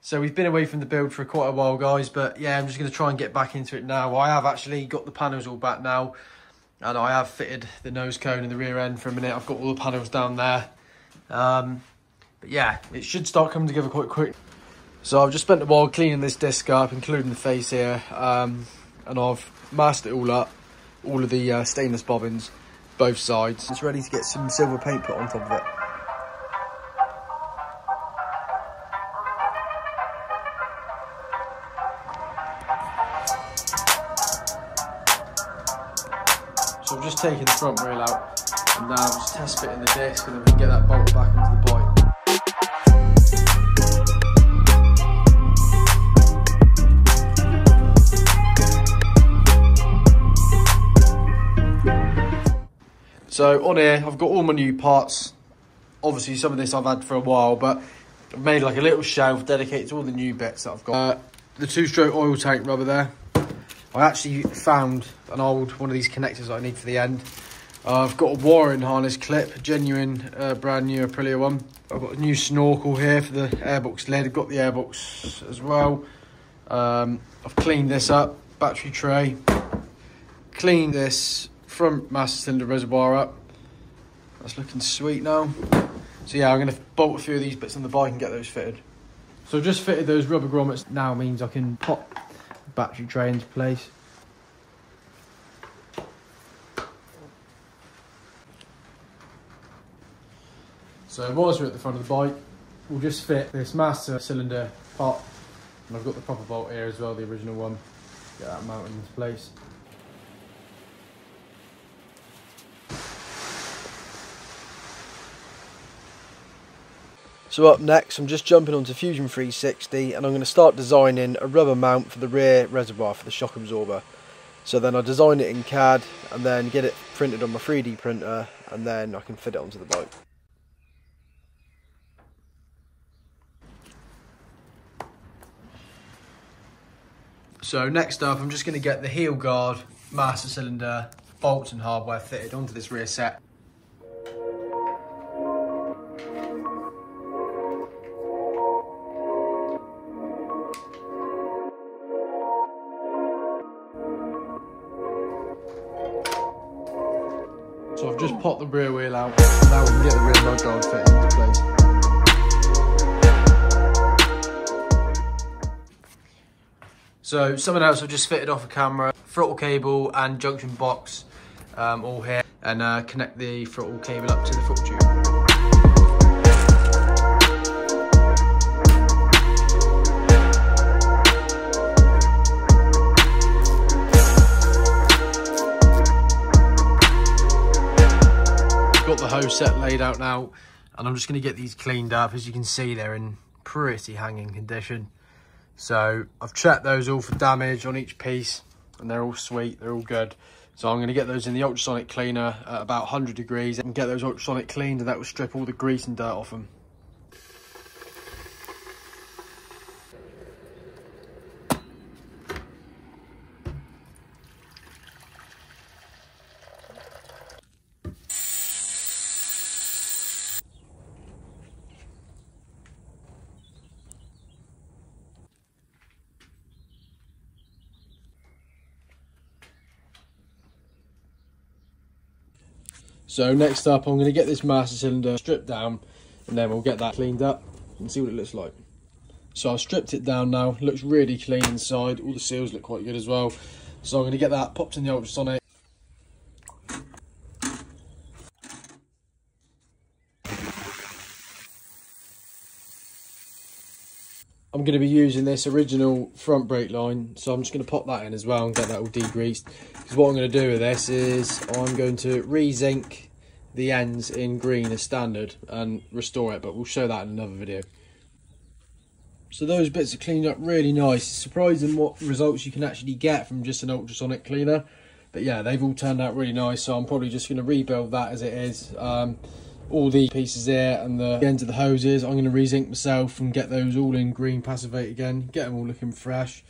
So we've been away from the build for quite a while, guys, but yeah, I'm just going to try and get back into it now. I have actually got the panels all back now, and I have fitted the nose cone in the rear end for a minute. I've got all the panels down there. But yeah, it should start coming together quite quick. So I've just spent a while cleaning this disc up, including the face here, and I've masked it all up, all of the stainless bobbins, both sides. It's ready to get some silver paint put on top of it. So I've just taken the front rail out, and now I'm just test fitting the disc, and then we can get that bolt back onto the bike. So on here, I've got all my new parts. Obviously, some of this I've had for a while, but I've made like a little shelf dedicated to all the new bits that I've got. The 2-stroke oil tank rubber there. I actually found an old one of these connectors that I need for the end. I've got a wiring harness clip, a genuine brand new Aprilia one. I've got a new snorkel here for the airbox lid. I've got the airbox as well. I've cleaned this up, battery tray. Cleaned this front master cylinder reservoir up. That's looking sweet now. So yeah, I'm going to bolt a few of these bits on the bike and get those fitted. So I've just fitted those rubber grommets. Now means I can pop the battery tray into place. So whilst we're at the front of the bike, we'll just fit this master cylinder part, and I've got the proper bolt here as well, the original one. Get that mounted into place. So up next, I'm just jumping onto Fusion 360, and I'm going to start designing a rubber mount for the rear reservoir for the shock absorber. So then I design it in CAD and then get it printed on my 3D printer, and then I can fit it onto the bike. So next up, I'm just going to get the heel guard, master cylinder, bolts and hardware fitted onto this rear set. So I've just popped the rear wheel out, now we can get the rear mud guard fitted into place. So something else I've just fitted off a camera, throttle cable and junction box all here, and connect the throttle cable up to the throttle tube. Got the hose set laid out now, and I'm just going to get these cleaned up. As you can see, they're in pretty hanging condition. So I've checked those all for damage on each piece, and they're all sweet, they're all good. So I'm going to get those in the ultrasonic cleaner at about 100 degrees and get those ultrasonic cleaned, and that will strip all the grease and dirt off them. So next up, I'm going to get this master cylinder stripped down, and then we'll get that cleaned up and see what it looks like. So I've stripped it down now, it looks really clean inside, all the seals look quite good as well. So I'm going to get that popped in the ultrasonic. I'm going to be using this original front brake line, so I'm just going to pop that in as well and get that all degreased. Because what I'm going to do with this is I'm going to re-zinc the ends in green as standard and restore it, but we'll show that in another video. So those bits are cleaned up really nice. It's surprising what results you can actually get from just an ultrasonic cleaner. But yeah, they've all turned out really nice, so I'm probably just going to rebuild that as it is. All the pieces here and the ends of the hoses, I'm going to re-zinc myself and get those all in green passivate again, get them all looking fresh.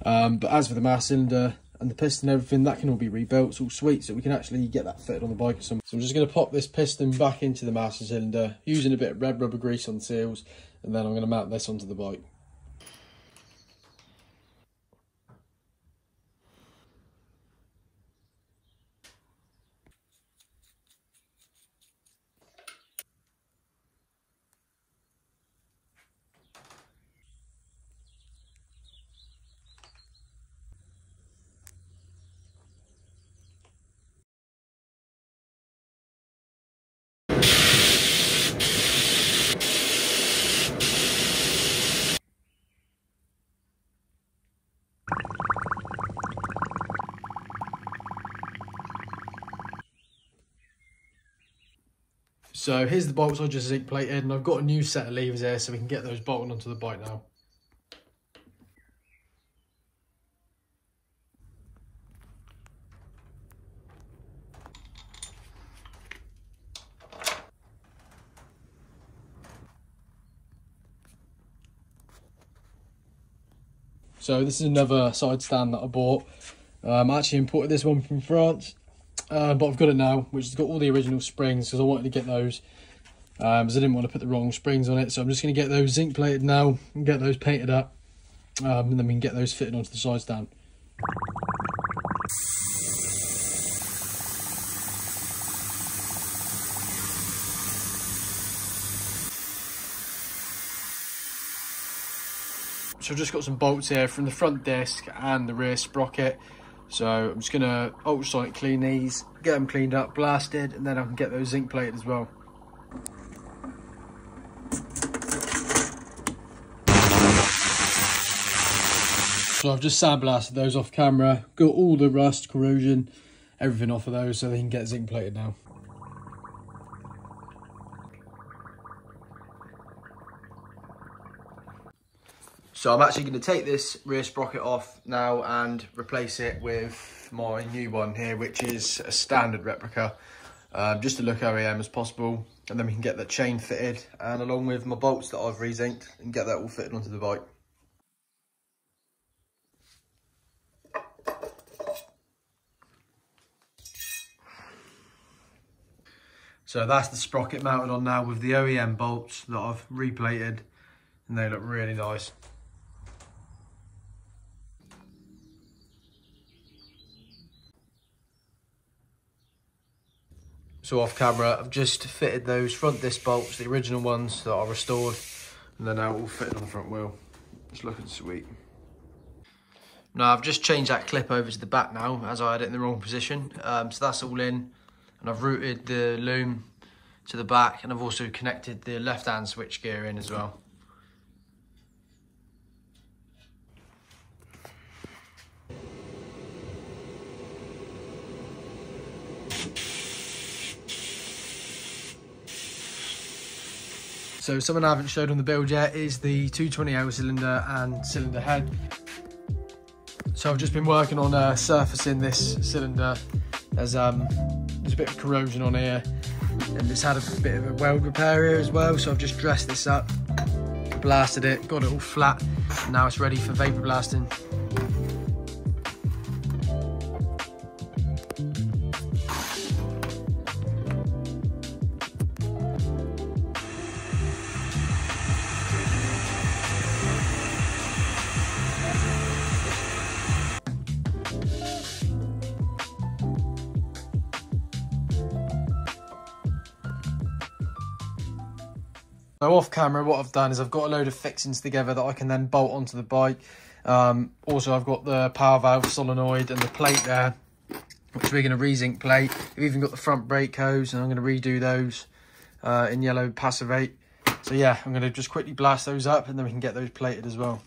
But as for the master cylinder and the piston and everything, that can all be rebuilt. It's all sweet, so we can actually get that fitted on the bike or something. So I'm just going to pop this piston back into the master cylinder using a bit of red rubber grease on the seals, and then I'm going to mount this onto the bike. So here's the bolts I just zinc plated, and I've got a new set of levers here so we can get those bolted onto the bike now. So this is another side stand that I bought. I actually imported this one from France, but I've got it now, which has got all the original springs because I wanted to get those, because I didn't want to put the wrong springs on it. So I'm just going to get those zinc plated now and get those painted up, and then we can get those fitted onto the side stand. So I've just got some bolts here from the front disc and the rear sprocket. So I'm just going to ultrasonic clean these, get them cleaned up, blasted, and then I can get those zinc plated as well. So I've just sandblasted those off camera, got all the rust, corrosion, everything off of those so they can get zinc plated now. So I'm actually going to take this rear sprocket off now and replace it with my new one here, which is a standard replica, just to look OEM as possible, and then we can get that chain fitted, and along with my bolts that I've re-zinced, and get that all fitted onto the bike. So that's the sprocket mounted on now with the OEM bolts that I've replated, and they look really nice. So off camera, I've just fitted those front disc bolts, the original ones that I restored, and they're now all fitted on the front wheel. It's looking sweet. Now I've just changed that clip over to the back now, as I had it in the wrong position. So that's all in, and I've routed the loom to the back, and I've also connected the left-hand switch gear in as well. So something I haven't showed on the build yet is the 220 cylinder and cylinder head. So I've just been working on surfacing this cylinder. There's a bit of corrosion on here, and it's had a bit of a weld repair here as well. So I've just dressed this up, blasted it, got it all flat, and now it's ready for vapor blasting. So off camera, what I've done is I've got a load of fixings together that I can then bolt onto the bike. Also, I've got the power valve solenoid and the plate there, which we're going to re-zinc plate. We've even got the front brake hose, and I'm going to redo those in yellow passivate. So yeah, I'm going to just quickly blast those up, and then we can get those plated as well.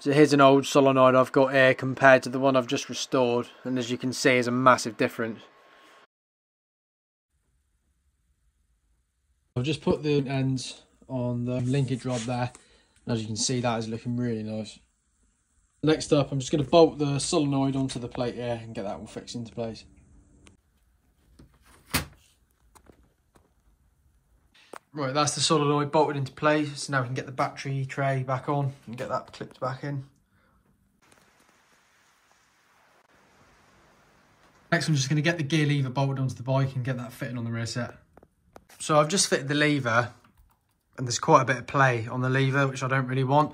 So here's an old solenoid I've got here compared to the one I've just restored, and as you can see, there's a massive difference. I've just put the ends on the linkage rod there, and as you can see, that is looking really nice. Next up, I'm just going to bolt the solenoid onto the plate here and get that all fixed into place. Right, that's the solenoid bolted into place, so now we can get the battery tray back on and get that clipped back in. Next, I'm just going to get the gear lever bolted onto the bike and get that fitted on the rear set. So I've just fitted the lever, and there's quite a bit of play on the lever, which I don't really want.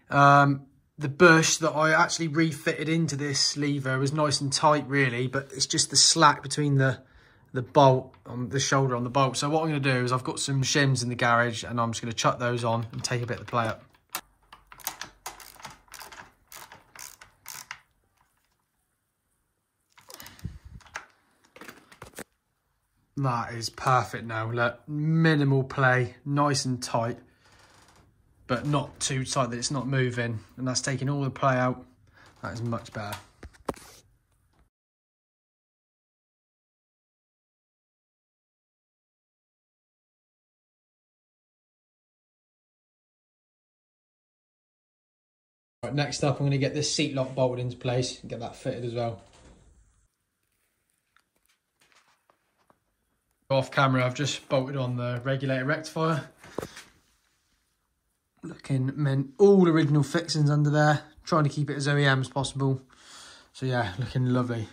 The bush that I actually refitted into this lever was nice and tight really, but it's just the slack between the bolt on the shoulder on the bolt. So what I'm going to do is I've got some shims in the garage, and I'm just going to chuck those on and take a bit of the play up. That is perfect now. Look, minimal play, nice and tight, but not too tight that it's not moving, and that's taking all the play out. That is much better. Right, next up I'm going to get this seat lock bolted into place and get that fitted as well. Off camera, I've just bolted on the regulator rectifier. Looking mint, all original fixings under there, trying to keep it as OEM as possible. So yeah, looking lovely.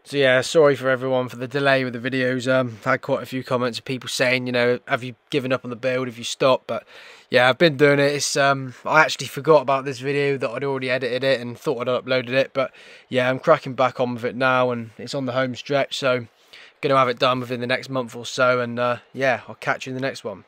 So yeah, sorry for everyone for the delay with the videos. I've had quite a few comments of people saying, you know, have you given up on the build, have you stopped? But yeah, I've been doing it. It's I actually forgot about this video, that I'd already edited it and thought I'd uploaded it. But yeah, I'm cracking back on with it now, and it's on the home stretch. So going to have it done within the next month or so. And yeah, I'll catch you in the next one.